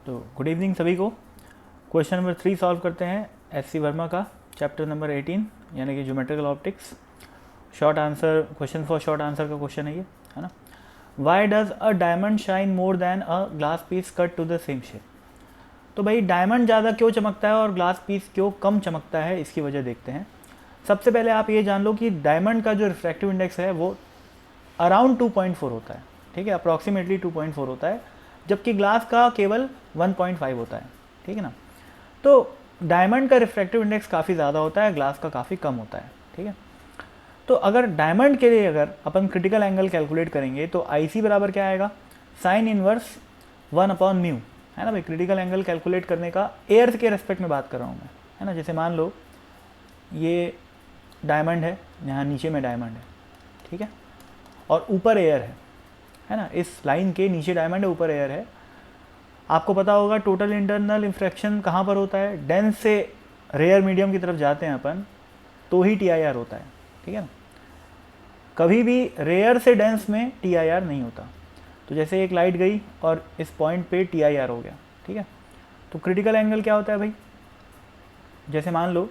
तो good evening सभी को। क्वेश्चन नंबर 3 सॉल्व करते हैं एस सी वर्मा का, चैप्टर नंबर 18 यानी कि geometrical optics. Short answer, question for short answer का क्वेश्चन है ये, है ना। Why does a diamond shine more than a glass piece cut to the same shape. तो भाई डायमंड ज़्यादा क्यों चमकता है और ग्लास पीस क्यों कम चमकता है, इसकी वजह देखते हैं। सबसे पहले आप ये जान लो कि डायमंड का जो रिफ्रैक्टिव इंडेक्स है वो अराउंड 2.4 होता है, ठीक है, अप्रॉक्सीमेटली 2.4 होता है, जबकि ग्लास का केवल 1.5 होता है, ठीक है ना। तो डायमंड का रिफ्रैक्टिव इंडेक्स काफ़ी ज़्यादा होता है, ग्लास का काफ़ी कम होता है, ठीक है। तो अगर डायमंड के लिए अगर अपन क्रिटिकल एंगल कैलकुलेट करेंगे तो IC बराबर क्या आएगा, साइन इनवर्स 1/μ, है ना भाई। क्रिटिकल एंगल कैलकुलेट करने का एयर के रेस्पेक्ट में बात कर रहा हूँ मैं, है ना। जैसे मान लो ये डायमंड है, यहाँ नीचे में डायमंड है, ठीक है, और ऊपर एयर है ना। इस लाइन के नीचे डायमंड है, ऊपर एयर है। आपको पता होगा टोटल इंटरनल इंफ्रैक्शन कहाँ पर होता है, डेंस से रेयर मीडियम की तरफ जाते हैं अपन तो ही TIR होता है, ठीक है ना। कभी भी रेयर से डेंस में TIR नहीं होता। तो जैसे एक लाइट गई और इस पॉइंट पे TIR हो गया, ठीक है। तो क्रिटिकल एंगल क्या होता है भाई, जैसे मान लो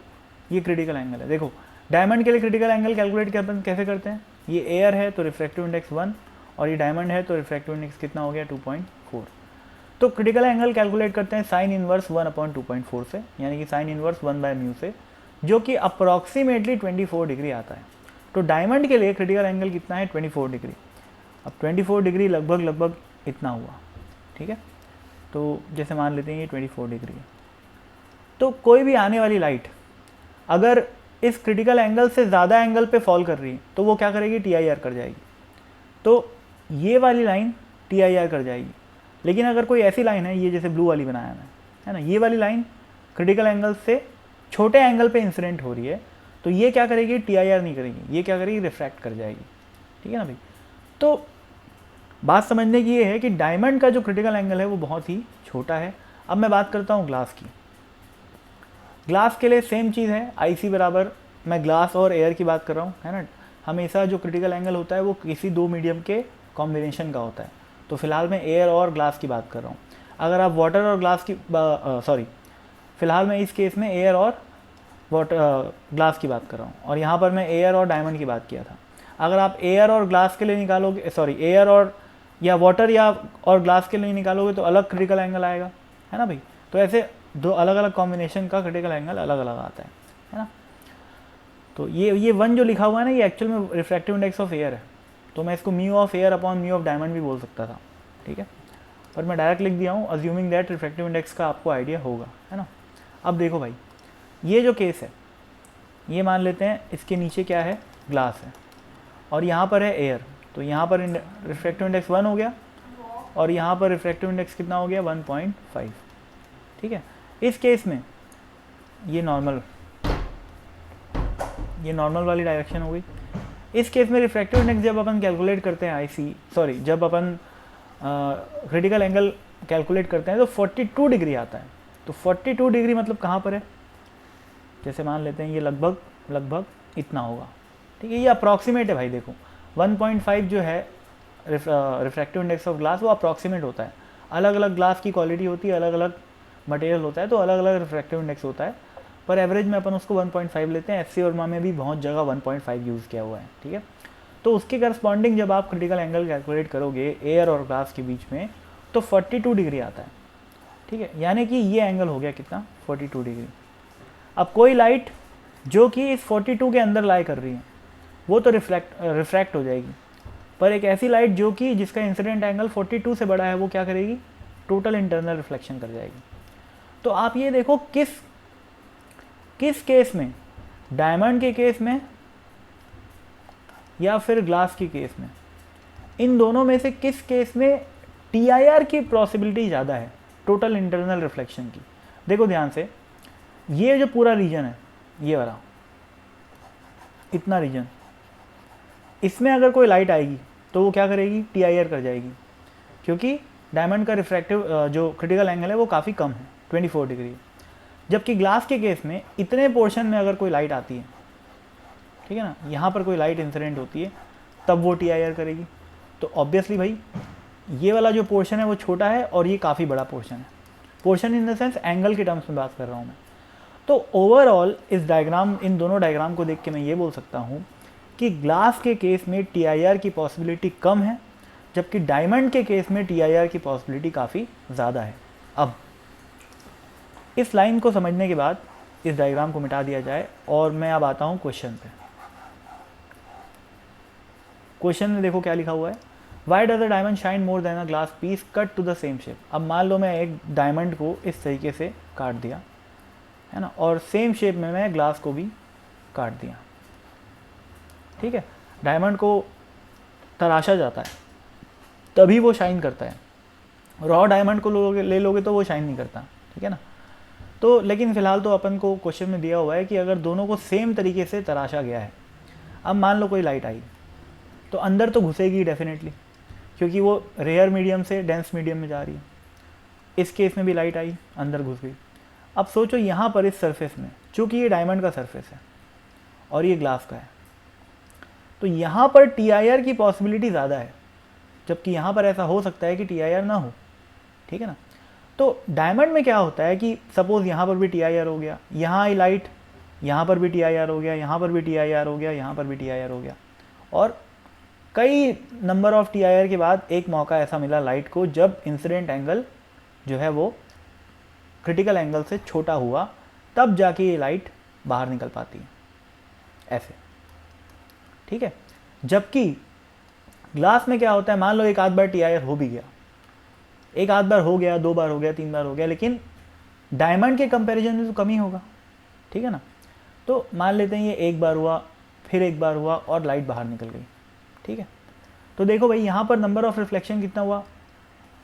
ये क्रिटिकल एंगल है। देखो डायमंड के लिए क्रिटिकल एंगल कैलकुलेट कैसे करते हैं, ये एयर है तो रिफ्रैक्टिव इंडेक्स 1 और ये डायमंड है तो रिफ्रैक्टिव इंडेक्स कितना हो गया 2.4। तो क्रिटिकल एंगल कैलकुलेट करते हैं साइन इनवर्स 1/2.4 से, यानी कि साइन इनवर्स 1/μ से, जो कि अप्रॉक्सीमेटली 24 डिग्री आता है। तो डायमंड के लिए क्रिटिकल एंगल कितना है 24 डिग्री। अब 24 डिग्री लगभग इतना हुआ, ठीक है। तो जैसे मान लेते हैं ये 24 डिग्री है। तो कोई भी आने वाली लाइट अगर इस क्रिटिकल एंगल से ज़्यादा एंगल पे फॉल कर रही है तो वो क्या करेगी, TIR कर जाएगी। तो ये वाली लाइन TIR कर जाएगी। लेकिन अगर कोई ऐसी लाइन है, ये जैसे ब्लू वाली बनाया मैं, है ना, ये वाली लाइन क्रिटिकल एंगल से छोटे एंगल पे इंसिडेंट हो रही है, तो ये क्या करेगी, TIR नहीं करेगी, ये क्या करेगी, रिफ्रैक्ट कर जाएगी, ठीक है ना भाई। तो बात समझने की ये है कि डायमंड का जो क्रिटिकल एंगल है वो बहुत ही छोटा है। अब मैं बात करता हूँ ग्लास की। ग्लास के लिए सेम चीज़ है, IC बराबर, मैं ग्लास और एयर की बात कर रहा हूँ, है ना। हमेशा जो क्रिटिकल एंगल होता है वो किसी दो मीडियम के कॉम्बिनेशन का होता है। तो फिलहाल मैं एयर और ग्लास की बात कर रहा हूँ। अगर आप वाटर और ग्लास की फिलहाल मैं इस केस में एयर और ग्लास की बात कर रहा हूँ, और यहाँ पर मैं एयर और डायमंड की बात किया था। अगर आप एयर और ग्लास के लिए निकालोगे, एयर और या वाटर या और ग्लास के लिए निकालोगे तो अलग क्रिटिकल एंगल आएगा, है ना भाई। तो ऐसे दो अलग अलग कॉम्बिनेशन का क्रिटिकल एंगल अलग अलग आता है ना। तो ये 1 जो लिखा हुआ है ना, ये एक्चुअल में रिफ्रैक्टिव इंडेक्स ऑफ एयर है। तो मैं इसको mu of air upon mu of diamond भी बोल सकता था, ठीक है, पर मैं डायरेक्ट लिख दिया हूँ, अज्यूमिंग दैट रिफ्रैक्टिव इंडेक्स का आपको आइडिया होगा, है ना। अब देखो भाई, ये जो केस है, ये मान लेते हैं इसके नीचे क्या है, ग्लास है, और यहाँ पर है एयर। तो यहाँ पर रिफ्रैक्टिव इंडेक्स 1 हो गया और यहाँ पर रिफ्रैक्टिव इंडेक्स कितना हो गया 1.5, ठीक है। इस केस में ये नॉर्मल वाली डायरेक्शन हो गई। इस केस में रिफ्रैक्टिव इंडेक्स जब अपन कैलकुलेट करते हैं जब अपन क्रिटिकल एंगल कैलकुलेट करते हैं तो 42 डिग्री आता है। तो 42 डिग्री मतलब कहाँ पर है, जैसे मान लेते हैं ये लगभग इतना होगा, ठीक है। ये अप्रॉक्सीमेट है भाई। देखो 1.5 जो है रिफ्रैक्टिव इंडेक्स ऑफ ग्लास, वो अप्रॉक्सीमेट होता है। अलग अलग ग्लास की क्वालिटी होती है, अलग अलग मटेरियल होता है, तो अलग अलग रिफ्रैक्टिव इंडेक्स होता है, पर एवरेज में अपन उसको 1.5 लेते हैं। SC वर्मा में भी बहुत जगह 1.5 यूज़ किया हुआ है, ठीक है। तो उसके करस्पॉन्डिंग जब आप क्रिटिकल एंगल कैलकुलेट करोगे एयर और ग्लास के बीच में तो 42 डिग्री आता है, ठीक है। यानी कि ये एंगल हो गया कितना, 42 डिग्री। अब कोई लाइट जो कि इस 42 के अंदर लाई कर रही है वो तो रिफ्रैक्ट हो जाएगी, पर एक ऐसी लाइट जो कि जिसका इंसिडेंट एंगल 42 से बड़ा है वो क्या करेगी, टोटल इंटरनल रिफ्लेक्शन कर जाएगी। तो आप ये देखो किस केस में, डायमंड के केस में या फिर ग्लास के केस में, इन दोनों में से किस केस में TIR की पॉसिबिलिटी ज़्यादा है टोटल इंटरनल रिफ्लेक्शन की। देखो ध्यान से, ये जो पूरा रीजन है, ये वाला इतना रीजन, इसमें अगर कोई लाइट आएगी तो वो क्या करेगी, TIR कर जाएगी, क्योंकि डायमंड का रिफ्रैक्टिव जो क्रिटिकल एंगल है वो काफ़ी कम है, 24 डिग्री। जबकि ग्लास के केस में इतने पोर्शन में अगर कोई लाइट आती है, ठीक है ना, यहाँ पर कोई लाइट इंसिडेंट होती है, तब वो TIR करेगी। तो ऑब्वियसली भाई ये वाला जो पोर्शन है वो छोटा है और ये काफ़ी बड़ा पोर्शन है। Portion in the sense angle के टर्म्स में बात कर रहा हूँ मैं। तो ओवरऑल इस डायग्राम, इन दोनों डायग्राम को देख के मैं ये बोल सकता हूँ कि ग्लास के केस में TIR की पॉसिबिलिटी कम है, जबकि डायमंड के केस में TIR की पॉसिबिलिटी काफ़ी ज़्यादा है। अब इस लाइन को समझने के बाद इस डायग्राम को मिटा दिया जाए और मैं अब आता हूँ क्वेश्चन पे। क्वेश्चन में देखो क्या लिखा हुआ है, why does a diamond shine more than a glass piece cut to the same shape. अब मान लो मैं एक डायमंड को इस तरीके से काट दिया है ना, और सेम शेप में मैं ग्लास को भी काट दिया, ठीक है। डायमंड को तराशा जाता है तभी वो शाइन करता है, रॉ डायमंड को ले लोगे तो वो शाइन नहीं करता, ठीक है ना। तो लेकिन फ़िलहाल तो अपन को क्वेश्चन में दिया हुआ है कि अगर दोनों को सेम तरीके से तराशा गया है, अब मान लो कोई लाइट आई तो अंदर तो घुसेगी डेफिनेटली, क्योंकि वो रेयर मीडियम से डेंस मीडियम में जा रही है। इस केस में भी लाइट आई, अंदर घुस गई। अब सोचो यहाँ पर इस सरफेस में, चूँकि ये डायमंड का सरफेस है और ये ग्लास का है, तो यहाँ पर TIR की पॉसिबिलिटी ज़्यादा है, जबकि यहाँ पर ऐसा हो सकता है कि TIR ना हो, ठीक है ना। तो डायमंड में क्या होता है कि सपोज़ यहाँ पर भी TIR हो गया, यहाँ आई लाइट, यहाँ पर भी TIR हो गया, यहाँ पर भी TIR हो गया, यहाँ पर भी TIR हो गया, और कई नंबर ऑफ TIR के बाद एक मौका ऐसा मिला लाइट को जब इंसिडेंट एंगल जो है वो क्रिटिकल एंगल से छोटा हुआ, तब जाके ये लाइट बाहर निकल पाती है, ऐसे, ठीक है। जबकि ग्लास में क्या होता है, मान लो एक आध बार TIR हो भी गया, एक आध बार हो गया, 2 बार हो गया, 3 बार हो गया, लेकिन डायमंड के कंपैरिजन में तो कम ही होगा, ठीक है ना। तो मान लेते हैं ये एक बार हुआ, फिर एक बार हुआ और लाइट बाहर निकल गई, ठीक है। तो देखो भाई यहाँ पर नंबर ऑफ रिफ्लेक्शन कितना हुआ,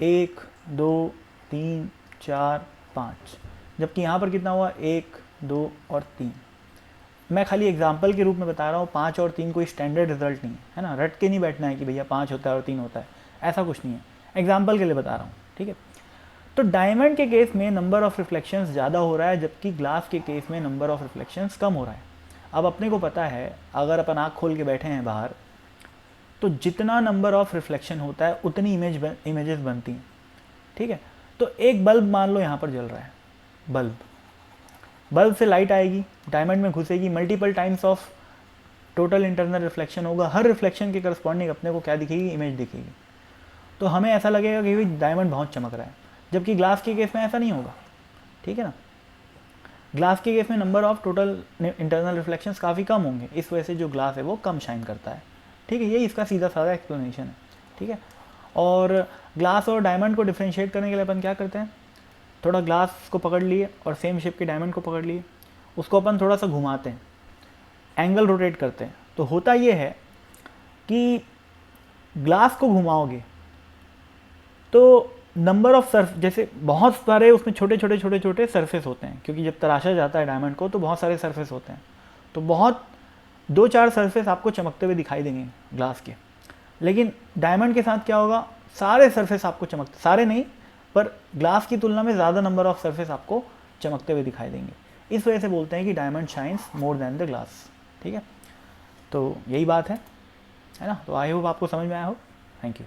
1 2 3 4 5, जबकि यहाँ पर कितना हुआ, 1 2 और 3। मैं खाली एग्जाम्पल के रूप में बता रहा हूँ, 5 और 3 कोई स्टैंडर्ड रिजल्ट नहीं है ना, रट के नहीं बैठना है कि भैया 5 होता है और 3 होता है, ऐसा कुछ नहीं है, एग्जाम्पल के लिए बता रहा हूँ, ठीक है। तो डायमंड के केस में नंबर ऑफ रिफ्लेक्शंस ज़्यादा हो रहा है, जबकि ग्लास के केस में नंबर ऑफ रिफ्लेक्शंस कम हो रहा है। अब अपने को पता है, अगर अपन आँख खोल के बैठे हैं बाहर, तो जितना नंबर ऑफ रिफ्लेक्शन होता है उतनी इमेजेस बनती हैं, ठीक है। तो एक बल्ब मान लो यहाँ पर जल रहा है, बल्ब से लाइट आएगी, डायमंड में घुसेगी, multiple times of total internal reflection होगा, हर रिफ्लेक्शन के करस्पॉन्डिंग अपने को क्या दिखेगी, इमेज दिखेगी। तो हमें ऐसा लगेगा कि भाई डायमंड बहुत चमक रहा है, जबकि ग्लास के केस में ऐसा नहीं होगा, ठीक है ना। ग्लास के केस में number of total internal reflections काफ़ी कम होंगे, इस वजह से जो ग्लास है वो कम शाइन करता है, ठीक है। यही इसका सीधा साधा एक्सप्लेनेशन है, ठीक है। और ग्लास और डायमंड को डिफ्रेंशिएट करने के लिए अपन क्या करते हैं, थोड़ा ग्लास को पकड़ लिए और सेम शेप के डायमंड को पकड़ लिए, उसको अपन थोड़ा सा घुमाते हैं, एंगल रोटेट करते हैं। तो होता ये है कि ग्लास को घुमाओगे तो नंबर ऑफ जैसे बहुत सारे उसमें छोटे छोटे सरफेस होते हैं, क्योंकि जब तराशा जाता है डायमंड को तो बहुत सारे सरफेस होते हैं, तो बहुत 2-4 सरफेस आपको चमकते हुए दिखाई देंगे ग्लास के। लेकिन डायमंड के साथ क्या होगा, सारे सरफेस आपको चमकते, सारे नहीं पर ग्लास की तुलना में ज़्यादा नंबर ऑफ सरफेस आपको चमकते हुए दिखाई देंगे। इस वजह से बोलते हैं कि diamond shines more than the glass, ठीक है। तो यही बात है ना। तो आई होप आपको समझ में आया हो। Thank you.